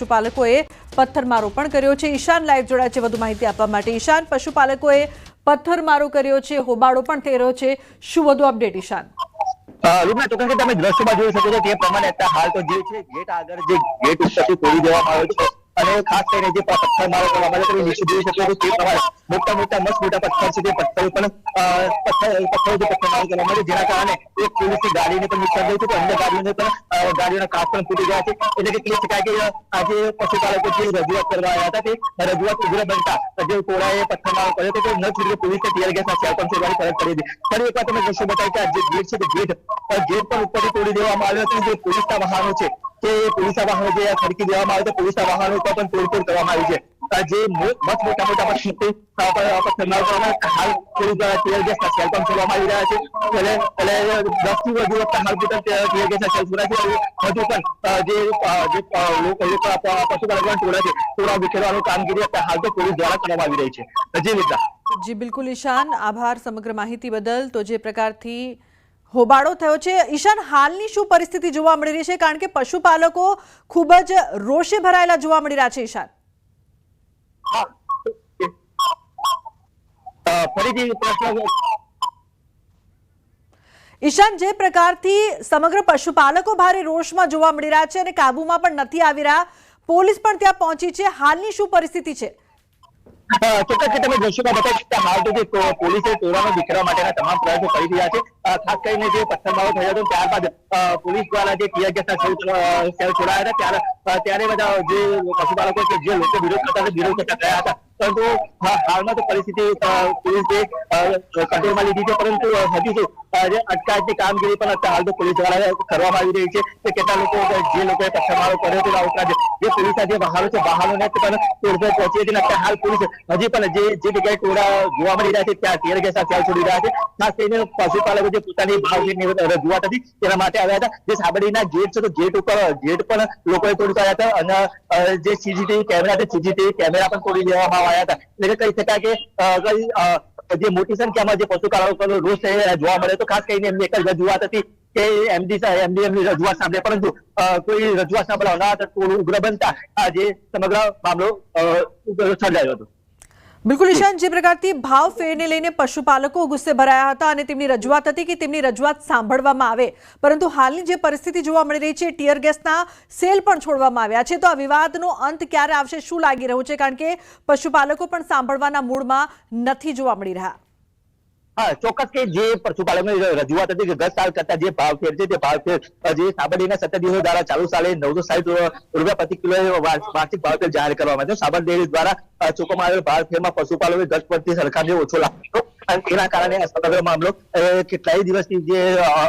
પશુપાલકોએ પથ્થરમારો પણ કર્યો છે। ઈશાન લાઈવ જોડાયા છે વધુ માહિતી આપવા માટે। ઈશાન, પશુપાલકોએ પથ્થરમારો કર્યો છે, હોબાળો પણ થઈ રહ્યો છે, શું વધુ અપડેટ ઈશાન? રૂપના ચોક્કસ તમે દ્રશ્યમાં જોઈ શકો છો તે પ્રમાણે હાલ તો જે છે ગેટ આગળ જે ગેટ ઉપરથી તોડી દેવામાં આવ્યો છે અને ખાસ કરીને જે પથ્થરમારો કરવામાં આવ્યો નીચે જોઈ શકો છો તે પ્રમાણે મોટા મોટા મસ્ત મોટા પથ્થર છે તે પથ્થર પણ પથ્થરમારો કરવામાં આવ્યો, જેના કારણે એક પોલીસની ગાડીને પણ નુકસાન થયું છે, અન્ય ગાડીઓને પણ ગાડીઓના કાચ પણ ફૂટી ગયા છે। એટલે કે કહી શકાય કે આજે પશુપાલકો જે રજૂઆત કરવા આવ્યા હતા તે રજૂઆત ઉગ્ર બનતા જે ટોળાએ પથ્થરમારો કર્યો હતો તે ન છૂટકે પોલીસે ટીયર ગેસના સેલ પણ છોડવાની ફરજ પડી હતી। ફરી એકવાર તમે દ્રશ્યો બતાવી કે આ જે ગેટ છે તે ગેટ પણ ઉપરથી તોડી દેવામાં આવ્યો હતો। જે પોલીસના વાહનો છે કે પોલીસના વાહનો જે ખડકી દેવામાં આવ્યા તો પોલીસના વાહનો પર પણ તોડફોડ કરવામાં આવી છે। જે મોટા મોટા પથ્થરમારો કરવામાં હાલ પોલીસ દ્વારા ટીયર ગેસના સેલ પણ છોડવામાં આવી રહ્યા છે। એટલે 10 થી વધુ વખત હાલ ટીયર ગેસના સેલ છોડાય છે। હજુ પણ પશુપાલકોના ટોળા છે ટોળા વિખેરવાની કામગીરી હાલ તો પોલીસ દ્વારા કરવામાં આવી રહી છે। જી મિત્રા। જી બિલકુલ ઈશાન, આભાર સમગ્ર માહિતી બદલ। તો જે પ્રકારથી હોબાળો થયો છે, ઈશાન હાલની શું પરિસ્થિતિ જોવા મળી રહી છે? કારણ કે પશુપાલકો ખૂબ જ રોષે ભરાયેલા જોવા મળી રહ્યા છે ઈશાન। ઈશાન, જે પ્રકારથી સમગ્ર પશુપાલકો ભારે રોષમાં જોવા મળી રહ્યા છે અને કાબુમાં પણ નથી આવી રહ્યા, પોલીસ પણ ત્યાં પહોંચી છે, હાલની શું પરિસ્થિતિ છે? ચોક્કસ તમે દ્રશ્યોમાં બતાવી હાલ તો જે પોલીસે ટોળાને વિખેરવા માટેના તમામ પ્રયત્નો કરી રહ્યા છે। ખાસ કરીને જે પથ્થરમારો થયો હતો ત્યારબાદ પોલીસ દ્વારા જે ટીયર ગેસના સેલ છોડાયા હતા ત્યારે બધા જે પશુપાલકો છે જે લોકો વિરોધ કરતા ગયા હતા, પરંતુ હાલમાં તો પરિસ્થિતિ પોલીસે કંટ્રોલમાં લીધી છે। પરંતુ હજુ શું અટકાયતની કામગીરી પણ હાલ તો પોલીસ દ્વારા કરવામાં આવી રહી છે કે કેટલા લોકો જે લોકોએ પથ્થરમારો કર્યો હતો ઉપરાંત જે પોલીસના જે વાહનો છે વાહનોને પણ તોડફોડ પહોંચી હતી અને હાલ પોલીસ હજી પણ જે જગ્યાએ ટોળા જોવા મળી રહ્યા છે ત્યાં ટીયર ગેસના સેલ છોડી રહ્યા છે। ખાસ કરીને પશુપાલકો જે પોતાની ભાવની રજૂઆત હતી તેના માટે આવ્યા હતા। જે સાબરડીના ગેટ છે તો ગેટ પણ લોકોએ તોડી પાડ્યા હતા અને જે સીસીટીવી કેમેરા છે સીસીટીવી કેમેરા પણ તોડી દેવામાં આવ્યા હતા। એટલે કહી શકાય કે જે મોટી સંખ્યામાં જે પશુપાલકોનો રોષ જોવા મળે તો ખાસ કરીને એમની એક જ રજૂઆત હતી કે એમની રજૂઆત સાંભળે, પરંતુ કોઈ રજૂઆત સાંભળવા ન ઉગ્ર બનતા આજે સમગ્ર મામલો સર્જાયો હતો। બિલકુલ ઈશાન, જે પ્રકારથી ભાવ ફેરને લઈને પશુપાલકો ગુસ્સે ભરાયા હતા અને તેમની રજૂઆત હતી કે તેમની રજૂઆત સાંભળવામાં આવે, પરંતુ હાલની જે પરિસ્થિતિ જોવા મળી રહી છે ટીયર ગેસના સેલ પણ છોડવામાં આવ્યા છે, તો આ વિવાદનો અંત ક્યારે આવશે શું લાગી રહ્યું છે? કારણ કે પશુપાલકો પણ સાંભળવાના મૂડમાં નથી જોવા મળી રહ્યા। હા, ચોક્કસ કે જે પશુપાલકોની રજૂઆત હતી કે ગત સાલ કરતા જે ભાવ ફેર છે તે ભાવ ફેર જે સાબરડીના સત્તા દિવસો દ્વારા ચાલુ સાલે 960 રૂપિયા પ્રતિ કિલો વાર્ષિક ભાવ ફેર જાહેર કરવામાં આવ્યો। સાબર ડેરી દ્વારા ચૂકવવામાં આવેલ ભાવ ફેરમાં પશુપાલકોએ ગત વર્ષની સરખામણીએ ઓછો લાભ હતો અને તેના કારણે સમગ્ર મામલો કેટલાય દિવસથી જે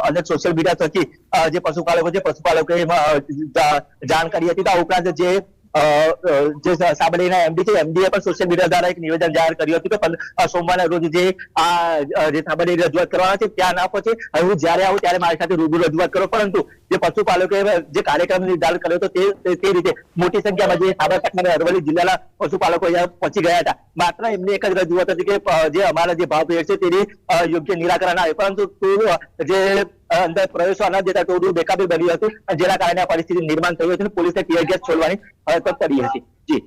અનેક સોશિયલ મીડિયા થકી જે પશુપાલકોએ જાણ કરી હતી। આ ઉપરાંત જે સાબરડીના એમડી છે એમડીએ પણ સોશિયલ મીડિયા દ્વારા એક નિવેદન જાહેર કર્યું હતું કે સોમવારના રોજ જે સાબરડી રજૂઆત કરવાના છે ત્યાં ના પહોંચે, હું જ્યારે આવું ત્યારે મારી સાથે રૂબરૂ રજૂઆત કરો। પરંતુ જે પશુપાલકોએ જે કાર્યક્રમ નિર્ધારિત કર્યો હતો તે રીતે મોટી સંખ્યામાં જે સાબરકાંઠા અને અરવલ્લી જિલ્લાના પશુપાલકો અહીંયા પહોંચી ગયા હતા। માત્ર એમની એક જ રજૂઆત હતી કે જે અમારા જે ભાવ ફેર છે તેની યોગ્ય નિરાકરણ આવે, પરંતુ જે અંદર પ્રવેશવા ન દેતા ટોળું બેકાબી બન્યું હતું, જેના કારણે આ પરિસ્થિતિ નિર્માણ થયું હતું અને પોલીસે ટીયર ગેસ છોડવાની હરકત કરી હતી। જી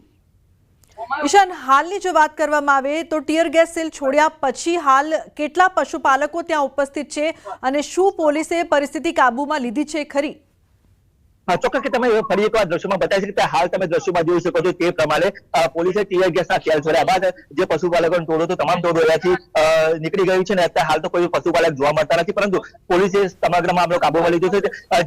ઈશાન, હાલની જો વાત કરવામાં આવે તો ટીયર ગેસ સેલ છોડ્યા પછી હાલ કેટલા પશુપાલકો ત્યાં ઉપસ્થિત છે અને શું પોલીસે પરિસ્થિતિ કાબુમાં લીધી છે ખરી? ચોક્કસ કે તમે ફરી એકવાર દ્રશ્યોમાં બતાવી શકે હાલ તમે દ્રશ્યોમાં જોઈ શકો છો તે પ્રમાણે પોલીસે ટીયર ગેસના સેલ છોડ્યા બાદ જે પશુપાલકોનો ટોળો તો તમામ ટોળો અહીંયાથી નીકળી ગયું છે અને અત્યારે હાલ તો કોઈ પશુપાલક જોવા મળતા નથી, પરંતુ પોલીસે સમગ્ર મામલો કાબુમાં લીધો છે।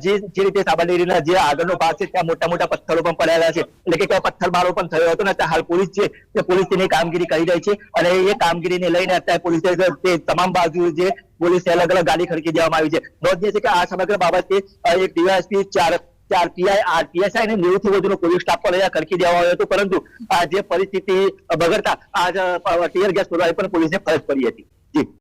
જે રીતે સાબરડેરીના જે આગળનો ભાગ છે ત્યાં મોટા મોટા પથ્થરો પણ પડેલા છે, એટલે કે પથ્થરમારો પણ થયો હતો ને અત્યારે હાલ પોલીસ છે તે પોલીસ તેની કામગીરી કરી રહી છે અને એ કામગીરીને લઈને અત્યારે પોલીસે તે તમામ બાજુ જે પોલીસે અલગ અલગ ગાડી ખડકી દેવામાં આવી છે। નોંધનીય છે કે આ સમગ્ર બાબતે એક ડીવાયએસપી 4 પીઆઈ 8 પીએસઆઈ અને 90 થી વધુનો પોલીસ સ્ટાફ પણ અહીંયા ખડકી દેવામાં આવ્યો હતો, પરંતુ આ જે પરિસ્થિતિ બગડતા આ ટીયર ગેસ છોડવાની પણ પોલીસે ફરજ પડી હતી। જી।